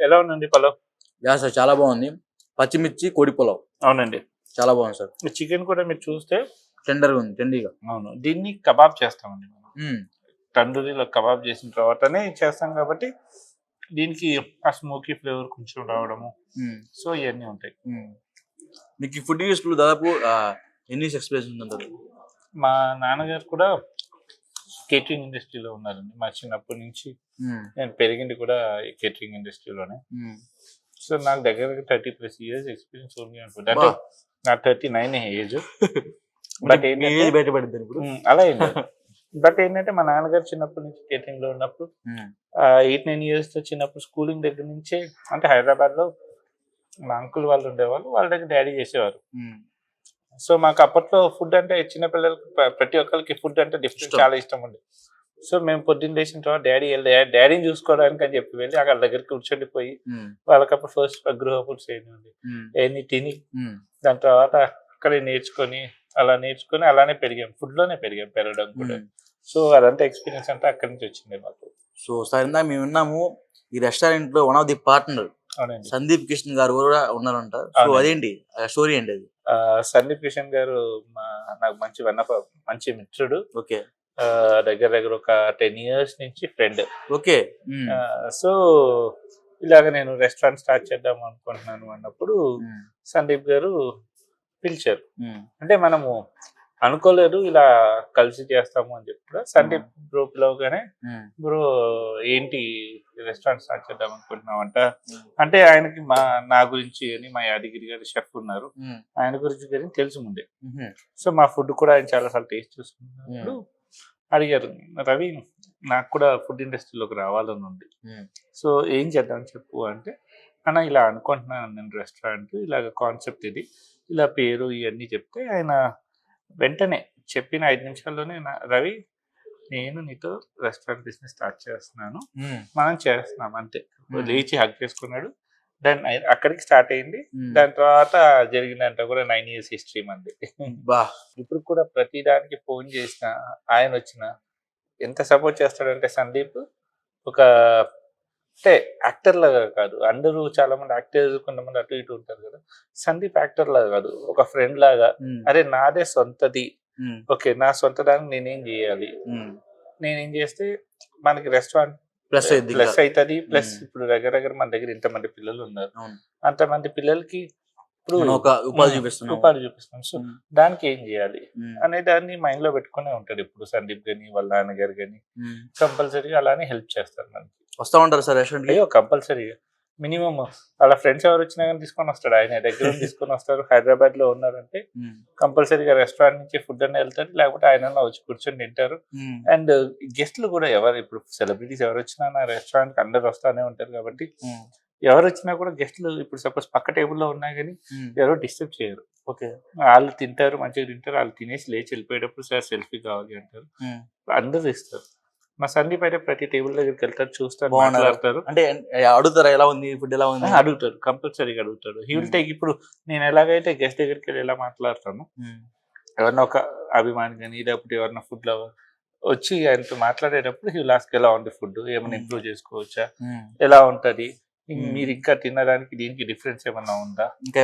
ఎలా ఉందండి పలావ్? సార్ చాలా బాగుంది. పచ్చిమిర్చి కోడి పులావ్ అవునండి. చాలా బాగుంది సార్. చికెన్ కూడా మీరు చూస్తే టెండర్గా ఉంది, టెండీగా. అవును. దీన్ని కబాబ్ చేస్తామండి మనం. ఉమ్, తందూరిలో కబాబ్ చేసిన తర్వాతనే చేస్తాం కాబట్టి దీనికి ఆ స్మోకీ ఫ్లేవర్ కొంచెం రావడము, ఉమ్, సో ఇవన్నీ ఉంటాయి. మీకు ఈ ఫుడ్ యూస్ఫుల్ దాదాపు ఎన్ని ఎక్స్పీరియన్స్ ఉందంటారు? మా నాన్నగారు కూడా కేటరింగ్ ఇండస్ట్రీలో ఉన్నారండి. మా చిన్నప్పటి నుంచి నేను పెరిగింది కూడా ఈ కేటరింగ్ ఇండస్ట్రీలోనే. సో నాకు దగ్గర 30+ years ఎక్స్పీరియన్స్ ఉంది అనుకుంటా. అంటే నా 39 ఏజ్. బట్ ఏంటంటే బయటపడింది ఇప్పుడు. అలా ఏం లేదు. బట్ ఏంటంటే మా నాన్నగారు చిన్నప్పటి నుంచి కేటరింగ్ లో ఉన్నప్పుడు 8-9 years తో చిన్నప్పుడు స్కూలింగ్ దగ్గర నుంచే, అంటే హైదరాబాద్ లో మా అంకుల్ వాళ్ళు ఉండేవాళ్ళు, వాళ్ళ దగ్గర డాడీ చేసేవారు. సో మాకు అప్పట్లో ఫుడ్ అంటే చిన్నపిల్లలకి ప్రతి ఒక్కరికి ఫుడ్ అంటే డిఫరెంట్ చాలా ఇష్టం ఉంది. సో మేము పొద్దున్న లేచిన తర్వాత డాడీని చూసుకోవడానికి అని చెప్పి వెళ్ళి అక్కడ దగ్గరికి కూర్చొనిపోయి వాళ్ళకప్పుడు ఫస్ట్ గృహ ఫుడ్స్ ఏమి తిని దాని తర్వాత అక్కడే నేర్చుకొని అలానే పెరిగాం, ఫుడ్ లోనే పెరగడం కూడా. సో అదంతా ఎక్స్పీరియన్స్ అంటే అక్కడి నుంచి వచ్చింది మాకు. సో సార్ ఇందాక మేము విన్నాము ఈ రెస్టారెంట్ లో one of the partner Sandeep Kishan గారు కూడా ఉన్నారంట. సో అదేంటి స్టోరీ ఏంటి అది? సందీప్ కిషన్ గారు నాకు మంచి మిత్రుడు. ఓకే. దగ్గర ఒక 10 years నుంచి ఫ్రెండ్. ఓకే. సో ఇలాగ నేను రెస్టారెంట్ స్టార్ట్ చేద్దాం అనుకుంటున్నాను అన్నప్పుడు సందీప్ గారు పిలిచారు. అంటే మనము అనుకోలేదు ఇలా కలిసి చేస్తాము అని చెప్పి కూడా. సందీప్ బ్రో పిలవగానే, బ్రో ఏంటి రెస్టారెంట్ స్టార్ట్ చేద్దాం అనుకుంటున్నామంట అంటే ఆయనకి నా గురించి అని మా యాదగిరి గారి షెఫ్ ఉన్నారు, ఆయన గురించి కానీ తెలుసు ముందే. సో మా ఫుడ్ కూడా ఆయన చాలా సార్లు టేస్ట్ చూసుకున్నప్పుడు అడిగారు, రవి నాకు కూడా ఫుడ్ ఇండస్ట్రీలోకి రావాలని ఉంది, సో ఏం చేద్దాం చెప్పు అంటే, అన్న ఇలా అనుకుంటున్నాను నేను రెస్టారెంట్, ఇలాగ కాన్సెప్ట్ ఇది, ఇలా పేరు ఇవన్నీ చెప్తే ఆయన వెంటనే చెప్పిన 5 నిమిషాల్లోనే, రవి నేను నీతో రెస్టారెంట్ బిజినెస్ స్టార్ట్ చేస్తున్నాను, మనం చేస్తున్నాం అంతే. లేచి హగ్ చేసుకున్నాడు. దాని అక్కడికి స్టార్ట్ అయింది. దాని తర్వాత జరిగిందంట కూడా 9 years హిస్టరీ మంది. ఇప్పుడు కూడా ప్రతి దానికి ఫోన్ చేసిన ఆయన వచ్చిన ఎంత సపోర్ట్ చేస్తాడంటే సందీప్, ఒక అంటే యాక్టర్ లాగా కాదు. అందరూ చాలా మంది యాక్టర్స్ కొంతమంది అటు ఇటు ఉంటారు కదా, సందీప్ యాక్టర్ లాగా కాదు, ఒక ఫ్రెండ్ లాగా. అరే నాదే సొంతది, ఓకే నా సొంత దానికి నేనేం చేయాలి, నేనేం చేస్తే మనకి రెస్టారెంట్ ప్లస్ అవుతుంది. ప్లస్ ఇప్పుడు దగ్గర మన దగ్గర ఇంతమంది పిల్లలు ఉన్నారు, అంతమంది పిల్లలకి ఇప్పుడు ఉపాధి చూపిస్తున్నాం. సో దానికి ఏం చేయాలి అనే దాన్ని మైండ్ లో పెట్టుకునే ఉంటాడు ఇప్పుడు సందీప్ గాని వాళ్ళ నాన్నగారు గాని. కంపల్సరీగా అలానే హెల్ప్ చేస్తారు మనకి. వస్తా ఉంటారు సార్ రెస్టారెంట్? అయ్యో కంపల్సరీగా, మినిమం వాళ్ళ ఫ్రెండ్స్ ఎవరు వచ్చినా కానీ తీసుకొని వస్తాడు, ఆయన దగ్గర తీసుకొని వస్తారు. హైదరాబాద్ లో ఉన్నారంటే కంపల్సరీగా రెస్టారెంట్ నుంచి ఫుడ్ అన్న వెళ్తారు, లేకపోతే ఆయన వచ్చి కూర్చొని తింటారు. అండ్ గెస్ట్లు కూడా ఇప్పుడు సెలబ్రిటీస్ ఎవరు వచ్చినా నా రెస్టారెంట్ అందరు వస్తానే ఉంటారు కాబట్టి ఎవరు వచ్చినా కూడా గెస్ట్లు ఇప్పుడు సపోజ్ పక్క టేబుల్లో ఉన్నా కానీ ఎవరో డిస్టర్బ్ చేయరు. ఓకే, వాళ్ళు తింటారు, మంచిగా తింటారు. వాళ్ళు తినేసి లేచి వెళ్ళిపోయేటప్పుడు సార్ సెల్ఫీ కావాలి అంటారు, అందరూ ఇస్తారు. మా సందీప్ అయితే ప్రతి టేబుల్ దగ్గరికి వెళ్తారు, చూస్తారు, మాట్లాడతారు. అంటే అడుగుతారా ఎలా ఉంది ఫుడ్, ఎలా ఉంది అడుగుతారు, కంపల్సరీగా అడుగుతాడు. He will take. ఇప్పుడు నేను ఎలాగైతే గెస్ట్ దగ్గరికి వెళ్ళి ఎలా మాట్లాడతాను, ఎవరన్నా ఒక అభిమాని కానీ లేకపోతే ఎవరన్నా ఫుడ్ లవర్ వచ్చి ఆయనతో మాట్లాడేటప్పుడు హీ విల్ ఆస్క్ ఎలా ఉంది ఫుడ్, ఏమైనా ఇంప్రూవ్ చేసుకోవచ్చా, ఎలా ఉంటది, మీరు ఇంకా తినడానికి దీనికి డిఫరెన్స్ ఏమన్నా ఉందా, ఇంకా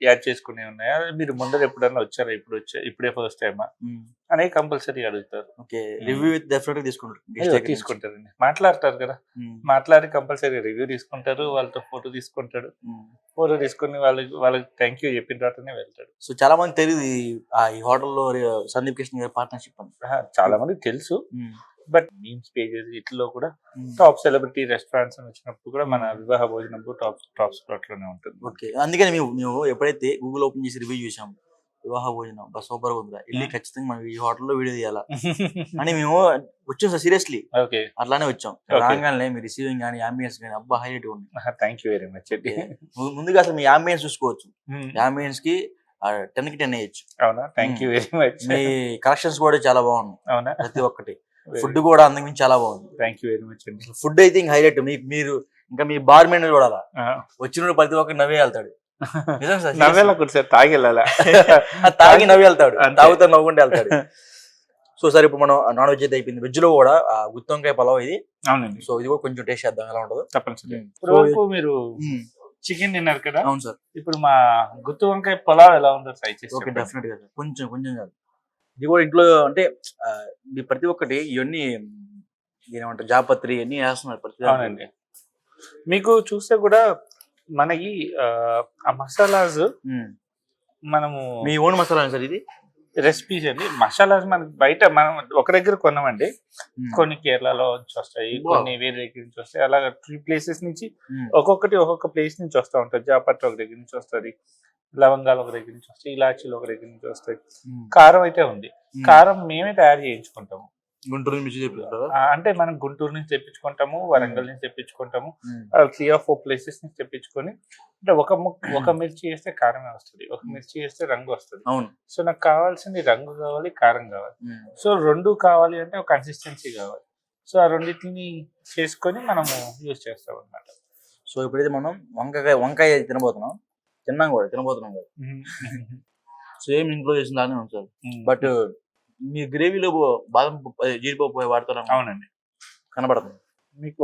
యాడ్ చేసుకునే ఉన్నాయా, మీరు ముందర ఎప్పుడన్నా వచ్చారా, ఇప్పుడే ఫస్ట్ టైమా అనేది కంపల్సరీ అడుగుతారు. తీసుకుంటారండి, మాట్లాడతారు కదా, మాట్లాడి కంపల్సరీ రివ్యూ తీసుకుంటారు, వాళ్ళతో ఫోటో తీసుకుంటాడు. ఫోటో తీసుకుని వాళ్ళకి థ్యాంక్ యూ చెప్పిన తర్వాతనే వెళ్తాడు. సో చాలా మంది తెలియదు ఈ హోటల్లో సందీప్ కిషన్ గారి పార్ట్నర్షిప్ అని. చాలా మందికి తెలుసు, బట్ మీమ్స్ పేజెస్ ఇట్లో కూడా టాప్ సెలబ్రిటీ రెస్టారెంట్స్ అని వచ్చినప్పుడు కూడా మన వివాహ భోజనం టాప్ స్పాట్ లోనే ఉంటుంది. ఓకే, అందుకని మేము ఎప్పుడైతే గూగుల్ ఓపెన్ చేసి రివ్యూ చూసాము, వివాహ భోజనం సూపర్ గా ఉందా, వెళ్ళి ఖచ్చితంగా మనం ఈ హోటల్లో వీడియో తీయాలా అని మేము వచ్చాం సార్. సీరియస్లీ అట్లానే వచ్చాం. రాగానే మీ రిసీవింగ్ కానీ అంబియన్స్ కానీ అబ్బా హైలైట్ ఉంది. Thank you very much. ముందుగా అసలు మీ అంబియన్స్ చూసుకోవచ్చు, అంబియన్స్ కి 10 కి 10 వేయచ్చు. అవునా, thank you very much. Me collections కూడా చాలా బాగున్నాయి. అవునా, ప్రతి ఒక్కటి. ఫుడ్ కూడా అంతకు చాలా బాగుంది. థ్యాంక్ యూ వెరీ మచ్ అండి. ఫుడ్ అయితే ఇంకా హైలైట్. మీరు ఇంకా మీ బార్ మెన్ చూడాలా, వచ్చిన ప్రతి ఒక్కరు నవ్వే వెళ్తాడు. నవ్వేలా సార్, తాగి వెళ్ళాలా, తాగి నవ్వి వెళ్తాడు, తాగుతా నవ్వుకుంటే వెళ్తాడు. సో సార్ ఇప్పుడు మనం నాన్ వెజ్ అయితే అయిపోయింది, వెజ్ లో కూడా గుత్తి వంకాయ పలావ్ ఇది. అవునండి. సో ఇది కూడా కొంచెం టేస్ట్ చేద్దాం ఎలా ఉంటుందో. తప్పనిసరి. ఇప్పుడు వరకు మీరు చికెన్ తిన్నారు కదా. అవును సార్. ఇప్పుడు మా గుత్తి వంకాయ పులావ్ ఎలా ఉందో ట్రై చేసి. ఓకే, డెఫినెట్ గా సార్. కొంచెం కొంచెం కాదు, ఇది కూడా ఇంట్లో అంటే ఇది ప్రతి ఒక్కటి ఇవన్నీ ఏమంటారు జాపత్రి అన్ని వేస్తున్నారు ప్రతి. అవునండి. మీకు చూస్తే కూడా మనకి ఆ మసాలాస్ మనము మీ ఓన్ మసాలా సార్ ఇది రెసిపీస్ అండి. మసాలాస్ మనకి బయట మనం ఒక దగ్గర కొన్నామండి, కొన్ని కేరళలో నుంచి వస్తాయి, కొన్ని వేరే దగ్గర నుంచి వస్తాయి. అలాగా 3 ప్లేసెస్ నుంచి ఒక్కొక్కటి ఒక్కొక్క ప్లేస్ నుంచి వస్తూ ఉంటుంది. జాపత్రి ఒక దగ్గర నుంచి వస్తుంది, లవంగాలు ఒక దగ్గర నుంచి వస్తాయి, ఇలాచీలు ఒక దగ్గర నుంచి వస్తాయి. కారం అయితే ఉంది, కారం మేమే తయారు చేయించుకుంటాము. గుంటూరు నుంచి తెప్పిస్తారా? అంటే మనం గుంటూరు నుంచి తెప్పించుకుంటాము, వరంగల్ నుంచి తెప్పించుకుంటాము, 3 or 4 ప్లేసెస్ నుంచి తెప్పించుకొని. అంటే ఒక మిర్చి వేస్తే కారమే వస్తుంది, ఒక మిర్చి వేస్తే రంగు వస్తుంది. అవును. సో నాకు కావాల్సింది రంగు కావాలి, కారం కావాలి. సో 2 కావాలి అంటే ఒక కన్సిస్టెన్సీ కావాలి. సో ఆ రెండింటిని చేసుకొని మనము యూజ్ చేస్తాం అన్నమాట. సో ఇప్పుడైతే మనం వంకాయ తినబోతున్నాం కదా. సేమ్ ఇంట్లో చేసిన దాన్ని ఉంది సార్. బట్ మీ గ్రేవీలో బాదం జీడిపప్పు వాడతారా? అవునండి, కనబడుతుంది మీకు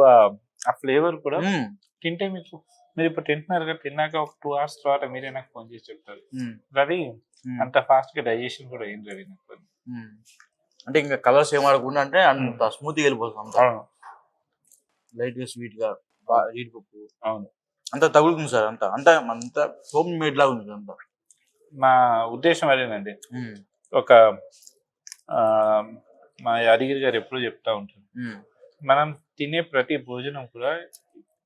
ఆ ఫ్లేవర్ కూడా. తింటే మీకు మీరు ఇప్పుడు తింటున్నారు కదా, తిన్నాక ఒక 2 hours తర్వాత మీరే నాకు ఫోన్ చేసి చెప్తారు రవి అంత ఫాస్ట్ గా డైజెషన్ కూడా ఏం రవి నాకు. అంటే ఇంకా కలర్స్ ఏం వాడకుండా అంటే అంత స్మూత్ గా వెళ్ళిపోతుంది, లైట్ గా స్వీట్ గా జీడిపప్పు. అవును, అంత తగులుతుంది సార్. అంత హోమ్ మేడ్ లాగా ఉంది అంతా. మా ఉద్దేశం అదేనండి. ఒక మా యాదగిరి గారు ఎప్పుడు చెప్తా ఉంటారు, మనం తినే ప్రతి భోజనం కూడా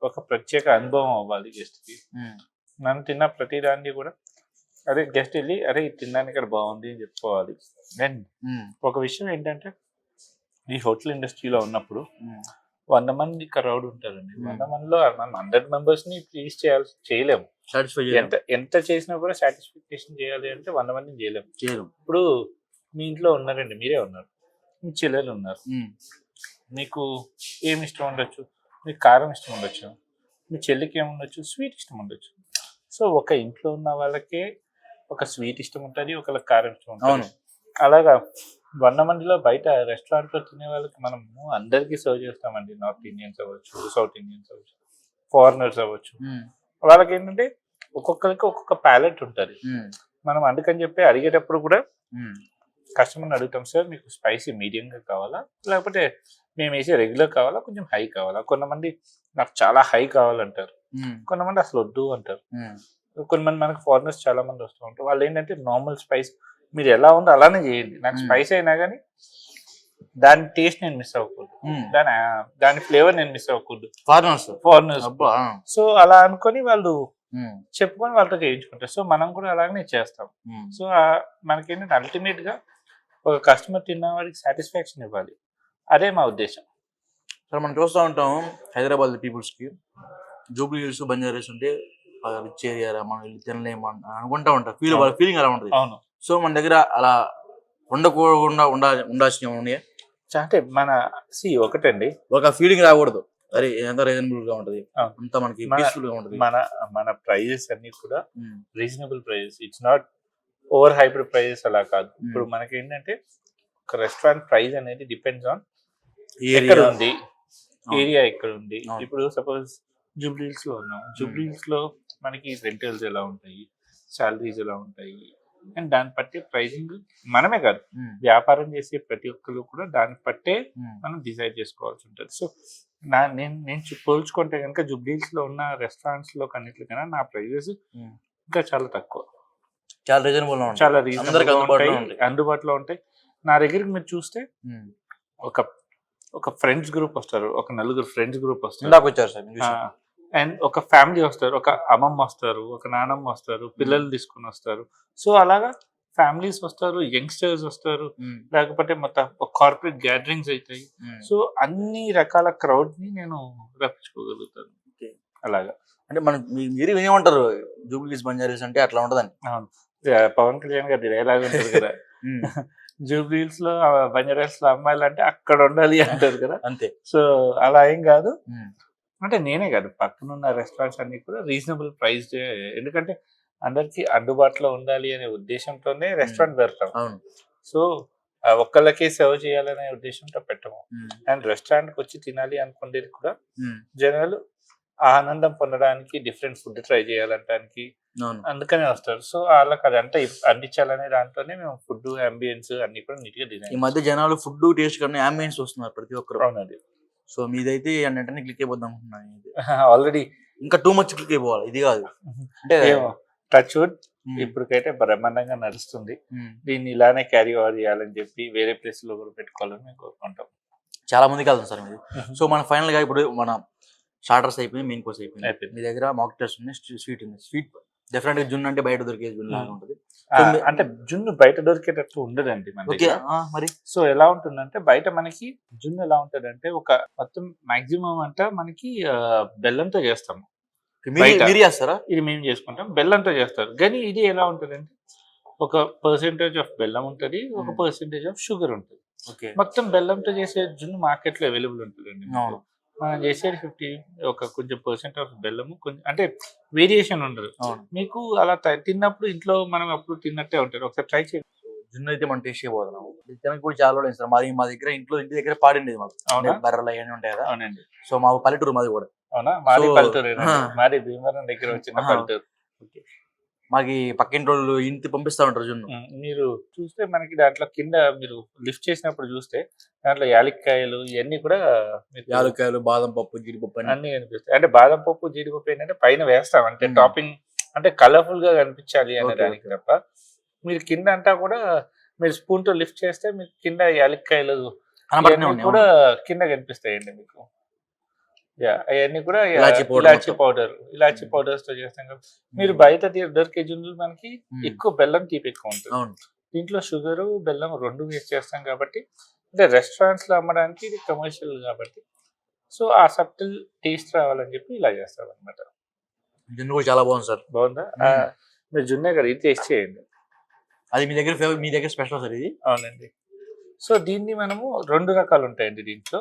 ఒక ప్రత్యేక అనుభవం అవ్వాలి గెస్ట్ కి. మనం తిన్న ప్రతి దాన్ని కూడా అరే గెస్ట్ వెళ్ళి అరే తినడానికి ఇక్కడ బాగుంది అని చెప్పుకోవాలి. అండ్ ఒక విషయం ఏంటంటే ఈ హోటల్ ఇండస్ట్రీలో ఉన్నప్పుడు 100 మంది క్రౌడ్ ఉంటారండి. 100 మందిలో మనం 100 members ని ప్లీజ్ చేయలేము. ఎంత చేసినా కూడా సాటిస్ఫికేషన్ చేయాలి అంటే 100 మందిని చేయలేము. ఇప్పుడు మీ ఇంట్లో ఉన్నారండి, మీరే ఉన్నారు, మీ చెల్లెలు ఉన్నారు, మీకు ఏమి ఇష్టం ఉండొచ్చు, మీకు కారం ఇష్టం ఉండొచ్చు, మీ చెల్లికి ఏముండొచ్చు, స్వీట్ ఇష్టం ఉండొచ్చు. సో ఒక ఇంట్లో ఉన్న వాళ్ళకే ఒక స్వీట్ ఇష్టం ఉంటుంది, ఒకళ్ళకి కారం ఇష్టం ఉంటుంది. అలాగా 100 మందిలో బయట రెస్టారెంట్లో తినే వాళ్ళకి మనము అందరికీ సర్వ్ చేస్తామండి. నార్త్ ఇండియన్స్ అవ్వచ్చు, సౌత్ ఇండియన్స్ అవ్వచ్చు, ఫారినర్స్ అవ్వచ్చు. వాళ్ళకి ఏంటంటే ఒక్కొక్కరికి ఒక్కొక్క ప్యాలెట్ ఉంటుంది. మనం అందుకని చెప్పి అడిగేటప్పుడు కూడా కస్టమర్ని అడుగుతాం, సార్ మీకు స్పైసీ మీడియంగా కావాలా, లేకపోతే మేము వేసే రెగ్యులర్ కావాలా, కొంచెం హై కావాలా. కొంతమంది నాకు చాలా హై కావాలంటారు, కొంతమంది అసలు వద్దు అంటారు. కొంతమంది మనకు ఫారినర్స్ చాలా మంది వస్తూ ఉంటారు, వాళ్ళు ఏంటంటే నార్మల్ స్పైస్ మీరు ఎలా ఉందో అలానే చేయండి, నాకు స్పైస్ అయినా కానీ దాని టేస్ట్ నేను మిస్ అవ్వకూడదు, దాని ఫ్లేవర్ నేను మిస్ అవ్వకూడదు. ఫారినర్స్ సో అలా అనుకొని వాళ్ళు చెప్పుకొని వాళ్ళతో చేయించుకుంటారు. సో మనం కూడా అలాగనే చేస్తాం. సో మనకేంటంటే అల్టిమేట్ గా ఒక కస్టమర్ తిన్న వాడికి సాటిస్ఫాక్షన్ ఇవ్వాలి, అదే మా ఉద్దేశం. సార్ మనం చూస్తూ ఉంటాం హైదరాబాద్ పీపుల్స్ కి జూబ్లీ హిల్స్, బంజారాస్ ఉంటే రిచ్ ఏరియా, మనం వెళ్ళి తినలేము అనుకుంటా ఉంటాం. ఫీలింగ్ అలా ఉంటుంది. అవును. సో మన దగ్గర అలా ఉండకుండా ఉండాల్సిన ఉన్నాయా? అంటే మన ఒకటండి, ఒక ఫీలింగ్ రాకూడదు, అరే ఎంత రీజనబుల్ గా ఉంటది, అంత మనకి పీస్ఫుల్ గా ఉంటది. మన ప్రైజెస్ అన్ని కూడా reasonable prices, it's not over hybrid prices అలా కాదు. ఇప్పుడు మనకి ఏంటంటే ఒక రెస్టారెంట్ ప్రైస్ అనేది డిపెండ్స్ ఆన్ ఎక్కడ ఉంది, ఏరియా ఎక్కడ ఉంది. ఇప్పుడు సపోజ్ జూబ్లీహిల్స్ లో ఉన్నాం, జూబ్లీహిల్స్ లో మనకి రెంటల్స్ ఎలా ఉంటాయి, సాలరీస్ ఎలా ఉంటాయి, అండ్ దాన్ని బట్టి ప్రైజింగ్ మనమే కాదు వ్యాపారం చేసే ప్రతి ఒక్కరు కూడా దాన్ని బట్టే మనం డిసైడ్ చేసుకోవాల్సి ఉంటుంది. సో నేను పోల్చుకుంటే కనుక జూబ్లీహిల్స్ లో ఉన్న రెస్టారెంట్స్ లో కన్నా నా ప్రైజెస్ ఇంకా చాలా తక్కువ, చాలా రీజనబుల్, చాలా అందుబాటులో ఉంటాయి. నా దగ్గరికి మీరు చూస్తే ఒక ఫ్రెండ్స్ గ్రూప్ వస్తారు, ఒక 4 ఫ్రెండ్స్ గ్రూప్ వస్తారు, అండ్ ఒక ఫ్యామిలీ వస్తారు, ఒక అమ్మమ్మ వస్తారు, ఒక నానమ్మ వస్తారు, పిల్లలు తీసుకుని వస్తారు. సో అలాగా ఫ్యామిలీస్ వస్తారు, యంగ్స్టర్స్ వస్తారు, లేకపోతే మొత్తం కార్పొరేట్ గ్యాదరింగ్స్ అవుతాయి. సో అన్ని రకాల క్రౌడ్ ని నేను రప్పించుకోగలుగుతాను అలాగా. అంటే మనం మీరు ఏమంటారు జూబ్లీహిల్స్ బంజారాస్ అంటే అట్లా ఉంటదని. పవన్ కళ్యాణ్ గారి డైలాగ్ ఉంటుంది కదా, జూబ్లీహిల్స్ లో బంజారాస్ లో అమ్మాయిలు అంటే అక్కడ ఉండాలి అంటారు కదా, అంతే. సో అలా ఏం కాదు, అంటే నేనే కాదు పక్కనున్న రెస్టారెంట్స్ అన్ని కూడా రీజనబుల్ ప్రైస్, ఎందుకంటే అందరికి అందుబాటులో ఉండాలి అనే ఉద్దేశంతోనే రెస్టారెంట్ పెడతాం. సో ఒక్కళ్ళకే సర్వ్ చేయాలనే ఉద్దేశంతో పెట్టము. అండ్ రెస్టారెంట్కి వచ్చి తినాలి అనుకునేది కూడా జనాలు ఆనందం పొందడానికి, డిఫరెంట్ ఫుడ్ ట్రై చేయాలంటానికి అందుకనే వస్తారు. సో వాళ్ళకి అదంతా అందించాలనే దాంట్లోనే మేము ఫుడ్, అంబియన్స్ అన్ని కూడా నీట్ గా ఈ డిజైన్. మధ్య జనాలు ఫుడ్ టేస్ట్ కన్నా అంబియన్స్ వస్తున్నారు ప్రతి ఒక్కరు. అవునండి. సో మీదైతే వెంటనే క్లిక్ అయిపోద్దాం అనుకుంటున్నాను. ఆల్రెడీ ఇంకా టూ మచ్ క్లిక్ అయిపోవాలి, ఇది కాదు అంటే టచ్ వుడ్ ఇప్పటికైతే బ్రహ్మాండంగా నడుస్తుంది. దీన్ని ఇలానే క్యారీ ఓవర్ చేయాలని చెప్పి వేరే ప్లేస్ లో కూడా పెట్టుకోవాలని మేము కోరుకుంటాం. చాలా మందికి వెళ్తాం సార్ మీరు. సో మన ఫైనల్ గా ఇప్పుడు మన స్టార్టర్స్ అయిపోయింది, మెయిన్ కోర్స్ అయిపోయింది. మీ దగ్గర మాక్టైల్స్ ఉన్నాయి, స్వీట్ ఉంది. స్వీట్ డెఫినెట్ గా జున్ను అంటే బయట దొరికే జున్ను లాగా ఉంటుంది. అంటే జున్ను బయట దొరికేటట్టు ఉండదండి మన దగ్గర. మరి సో ఎలా ఉంటుందంటే బయట మనకి జున్ను ఎలా ఉంటదంటే ఒక మొత్తం మాక్సిమం అంతా మనకి బెల్లంతో చేస్తాము. మీరు చేస్తారా? ఇది మేము చేసుకుంటాం, బెల్లంతో చేస్తారు. కానీ ఇది ఎలా ఉంటదంటే ఒక పర్సెంటేజ్ ఆఫ్ బెల్లం ఉంటుంది, ఒక పర్సెంటేజ్ ఆఫ్ షుగర్ ఉంటుంది. మొత్తం బెల్లంతో చేసే జున్ను మార్కెట్ లో అవైలబుల్ ఉంటుందండి. మనం చేసేది 50 ఒక కొంచెం పర్సెంట్ ఆఫ్ బెల్లము, కొంచెం అంటే వేరియేషన్ ఉండదు మీకు. అలా తిన్నప్పుడు ఇంట్లో మనం అప్పుడు తిన్నట్టే ఉంటుంది. ఒకసారి ట్రై చేయండి. జున్ను అయితే మనం టేస్ట్ చేయబోతున్నాం. తినకు కూడా చాలా లేదు సార్. మా దగ్గర ఇంటి దగ్గర పాడిండేది మాకు. బర్రెలు అవన్నీ ఉంటాయి కదా. అవునండి. సో మా పల్లెటూరు మాది కూడా. అవునా? మాది పల్లెటూరు, మాది భీమవరం దగ్గర వచ్చిన పల్లెటూరు. మాకి పక్కింటి వాళ్ళు ఇంటి పంపిస్తా ఉంటారు జున్ను. మీరు చూస్తే మనకి దాంట్లో కింద మీరు లిఫ్ట్ చేసినప్పుడు చూస్తే దాంట్లో యాలక్కాయలు ఇవన్నీ కూడా, యాలక్కాయలు, బాదం పప్పు, జీడిపప్పు అన్ని కనిపిస్తాయి. అంటే బాదం పప్పు, జీడిపప్పు ఏంటంటే పైన వేస్తాం, అంటే టాపింగ్ అంటే కలర్ఫుల్ గా కనిపించాలి అనే దానికి తప్ప. మీరు కింద అంతా కూడా మీరు స్పూన్ తో లిఫ్ట్ చేస్తే మీకు కింద యాలక్కాయలు కూడా కింద కనిపిస్తాయండి మీకు. అవన్నీ కూడా ఇలాచీ పౌడర్స్ తో చేస్తాం కదా. మీరు బయట దొరికే జున్నులు మనకి ఎక్కువ బెల్లం తీపి ఎక్కువ ఉంటుంది. దీంట్లో షుగర్, బెల్లం రెండు వేస్ట్ చేస్తాం కాబట్టి, అంటే రెస్టారెంట్స్ లో అమ్మడానికి ఇది కమర్షియల్ కాబట్టి, సో ఆ సబ్టిల్ టేస్ట్ రావాలని చెప్పి ఇలా చేస్తాం అనమాట. జున్ను కూడా చాలా బాగుంది సార్. బాగుందా? మీరు జున్నే కదా, ఇది టేస్ట్ చేయండి. అది మీ దగ్గర స్పెషల్ సార్ ఇది? అవునండి. సో దీన్ని మనము 2 రకాలు ఉంటాయండి దీంట్లో.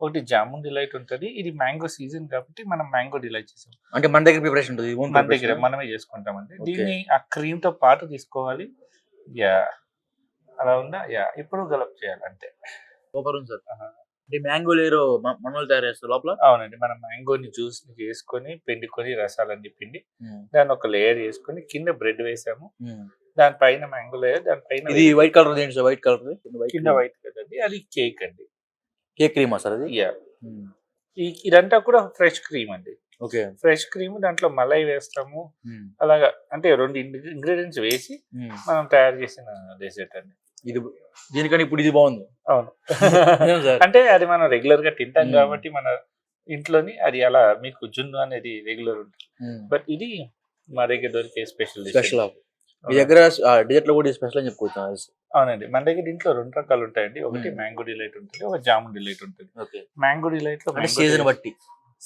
ఒకటి జామున్ డిలైట్ ఉంటుంది, ఇది మ్యాంగో సీజన్ కాబట్టి మనం మ్యాంగో డిలైట్ చేసాం. అంటే మన దగ్గర ప్రిపరేషన్ ఉంటుంది, మన దగ్గర మనమే చేసుకుంటామండి. దీన్ని ఆ క్రీమ్ తో పాటు తీసుకోవాలి. అలా ఉందా? ఇప్పుడు గలప్ చేయాలి అంతే. సూపర్ ఉంది సార్. అంటే మ్యాంగో లేరు మనోళ్ళు తయారు చేస్తారు లోపల? అవునండి. మనం మ్యాంగోని జ్యూస్ ని చేసుకొని పిండుకొని రసాలన్నీ పిండి దాన్ని ఒక లేయర్ చేసుకొని కింద బ్రెడ్ వేసాము, దానిపైన మ్యాంగో లేయర్, దానిపైన ఇది వైట్ కలర్ ఏంటి సార్? వైట్ కలర్ కింద వైట్ కదండి, అది కేక్ అండి. కేక్ క్రీమా సార్ అది? ఇదంతా కూడా ఫ్రెష్ క్రీమ్ అండి. ఓకే. ఫ్రెష్ క్రీమ్, దాంట్లో మలై వేస్తాము. అలాగా అంటే 2 ఇంగ్రీడియంట్స్ వేసి మనం తయారు చేసిన డెజర్ట్ అండి ఇది. దీనికని ఇప్పుడు ఇది బాగుంది. అవును. అంటే అది మనం రెగ్యులర్ గా తింటాం కాబట్టి మన ఇంట్లోని అది అలా మీకు జున్ను అనేది రెగ్యులర్ ఉంటుంది. బట్ ఇది మా దగ్గర దొరికే స్పెషల్. మీ దగ్గర డెజర్ట్ లో కూడా స్పెషల్ అని చెప్పుకోవచ్చు. అవునండి. మన దగ్గర దీంట్లో 2 రకాలు ఉంటాయండి. ఒకటి మ్యాంగో డిలైట్ ఉంటుంది, ఒక జామున్ డిలైట్ ఉంటుంది. మ్యాంగో డిలైట్ లో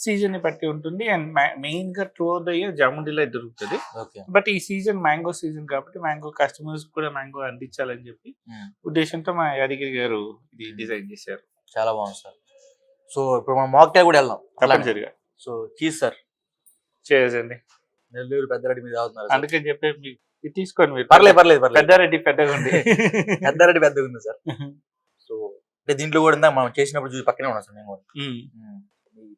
సీజన్ ని బట్టి ఉంటుంది. అండ్ మెయిన్ గా through the year jamun delight దొరుకుతుంది. బట్ ఈ సీజన్ మ్యాంగో సీజన్ కాబట్టి మ్యాంగో కస్టమర్స్ కూడా మ్యాంగో అందించాలని చెప్పి ఉద్దేశంతో మా యాదగిరి గారు ఇది డిజైన్ చేశారు. చాలా బాగుంది సార్. సో ఇప్పుడు మనం మాక్టైల్ కూడా వెళ్దాం తప్పనిసరిగా. సో చీజ్ సార్ చేయండి. నెల్లూరు పెద్దరెడ్డి మీద అవుతున్నారు అందుకని చెప్పి మీకు ఇది తీసుకోండి మీరు. పర్లేదు పెద్దారెడ్డి పెద్దగా ఉంది. పెద్దారెడ్డి పెద్దగా ఉంది సార్. సో అంటే దీంట్లో కూడా మనం చేసినప్పుడు చూసి పక్కనే ఉన్నాం సార్. మేము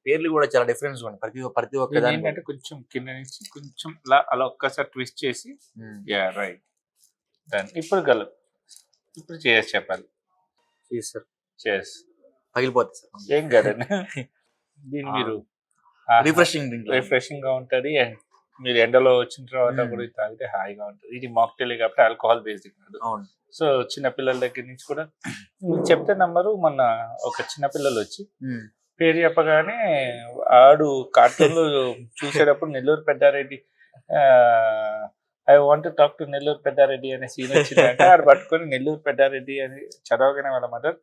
పేర్లు కూడా చాలా డిఫరెన్స్ ఉన్నాయి ప్రతి ఒక్క దాని. ఏంటంటే కొంచెం కింద నుంచి కొంచెం అలా ఒక్కసారి ట్విస్ట్ చేసి రైట్ దాన్ని ఇప్పుడు ఇప్పుడు చేసి చెప్పాలి. సార్ చేసి పగిలిపోతుంది సార్. ఏం కదండి. దీన్ని మీరు రిఫ్రెషింగ్ గా ఉంటది. అండ్ మీరు ఎండలో వచ్చిన తర్వాత కూడా తాగితే హాయిగా ఉంటుంది. ఇది మాక్టైల్ కాబట్టి ఆల్కహాల్ బేస్డ్ కాదు. సో చిన్నపిల్లల దగ్గర నుంచి కూడా మీకు చెప్తే నమ్మరు. మొన్న ఒక చిన్నపిల్లలు వచ్చి పేరు చెప్పగానే ఆడు కార్టూన్ లో చూసేటప్పుడు Nellore Peddareddy I want to talk to Nellore Peddareddy అనే సీన్ వచ్చిందంటే ఆడు పట్టుకొని నెల్లూరు పెద్దారెడ్డి అని చదవగానే వాళ్ళ mother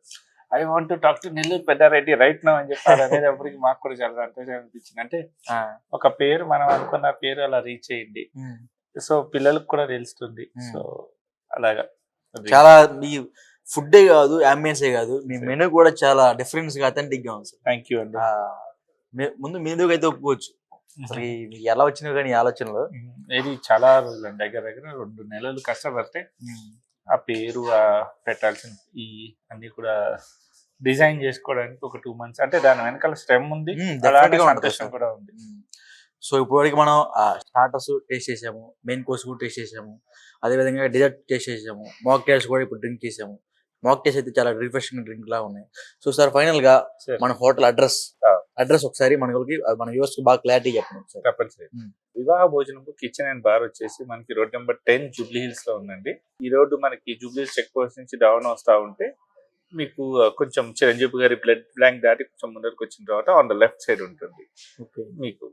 I want to talk to Nellore Peddareddy right now అని చెప్పారు. అనేటప్పటికి మాకు కూడా చాలా సంతోషం అనిపించింది. అంటే ఒక పేరు మనం అనుకున్న పేరు అలా రీచ్ అయ్యింది. సో పిల్లలకు కూడా తెలుస్తుంది. సో అలాగా చాలా మీ ఫుడ్డే కాదు, అంబియన్సే కాదు, మీ మెనూ కూడా చాలా డిఫరెన్స్ గా అథెంటిక్ గా ఉంది సార్. థ్యాంక్ యూ అండి. ముందు మెనూ అయితే ఒప్పుకోవచ్చు. అసలు మీకు ఎలా వచ్చినా కానీ ఆలోచనలు ఇది చాలా రోజులు దగ్గర 2 నెలలు కష్టపడితే ఆ పేరు పెట్టాల్సిన ఈ అన్ని కూడా డిజైన్ చేసుకోవడానికి ఒక 2 months అంటే దాని వెనకాల శ్రమ ఉంది, అలానే సంతోషం కూడా ఉంది. సో ఇప్పటివరకు మనం స్టార్టర్స్ టేస్ట్ చేసాము, మెయిన్ కోర్స్ కూడా టేస్ట్ చేసాము, అదేవిధంగా డెజర్ట్ టేస్ట్ చేసాము, మాక్ టేస్ట్ కూడా ఇప్పుడు డ్రింక్ చేసాము. మాక్ టేస్ట్ అయితే చాలా రిఫ్రెషింగ్ డ్రింక్ లా ఉన్నాయి. సో సార్ ఫైనల్ గా మన హోటల్ అడ్రస్ ఒకసారి మన వ్యూవర్స్ కి బాగా క్లారిటీ చెప్పండి ఒకసారి. తప్పనిసరి. వివాహ భోజనం కిచెన్ అండ్ బార్ వచ్చేసి మనకి రోడ్ నెంబర్ 10 జూబ్లీ హిల్స్ లో ఉందండి. ఈ రోడ్డు మనకి జూబ్లీ హిల్స్ చెక్ పోస్ట్ నుంచి డౌన్ వస్తా ఉంటే మీకు కొంచెం చిరంజీవి గారి బ్లడ్ బ్యాంక్ దాటి కొంచెం ముందరకు వచ్చిన తర్వాత ఆన్ ద లెఫ్ట్ సైడ్ ఉంటుంది మీకు.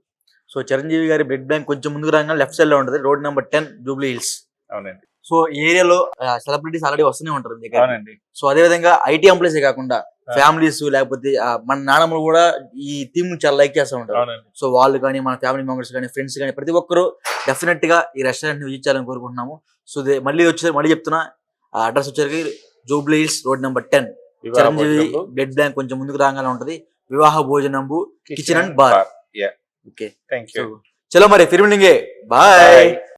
సో చిరంజీవి గారి బ్లడ్ బ్యాంక్ కొంచెం ముందుకు రాగానే లెఫ్ట్ సైడ్ లో ఉంటుంది, రోడ్ నెంబర్ 10 జూబ్లీ హిల్స్. అవునండి. సో ఏరియాలో సెలబ్రిటీస్ ఆల్రెడీ వస్తూనే ఉంటారు మీ దగ్గర. అవునండి. సో అదే విధంగా ఐటీ ఎంప్లాయీస్ కాకుండా ఫ్యామిలీస్ లేకపోతే మన నాన్నమ్మలు కూడా ఈ థీమ్ చాలా లైక్ చేస్తూ ఉంటారు. అవునండి. సో వాళ్ళు కానీ మన ఫ్యామిలీ మెంబర్స్ కానీ ఫ్రెండ్స్ కానీ ప్రతి ఒక్కరు డెఫినెట్ గా ఈ రెస్టారెంట్ ని విజిట్ చేయాలని కోరుకుంటున్నాము. సో మళ్ళీ చెప్తున్నా అడ్రస్ వచ్చేసరికి Jubilee Hills road number 10 Chiranjeevi blood bank కొంచెం ముందుకు రాగానే ఉంటది. Vivaha Bhojanambu kitchen and bar. Yeah. Okay, Thank you. చలో మరి ఫిర్ మిలేంగే. బాయ్.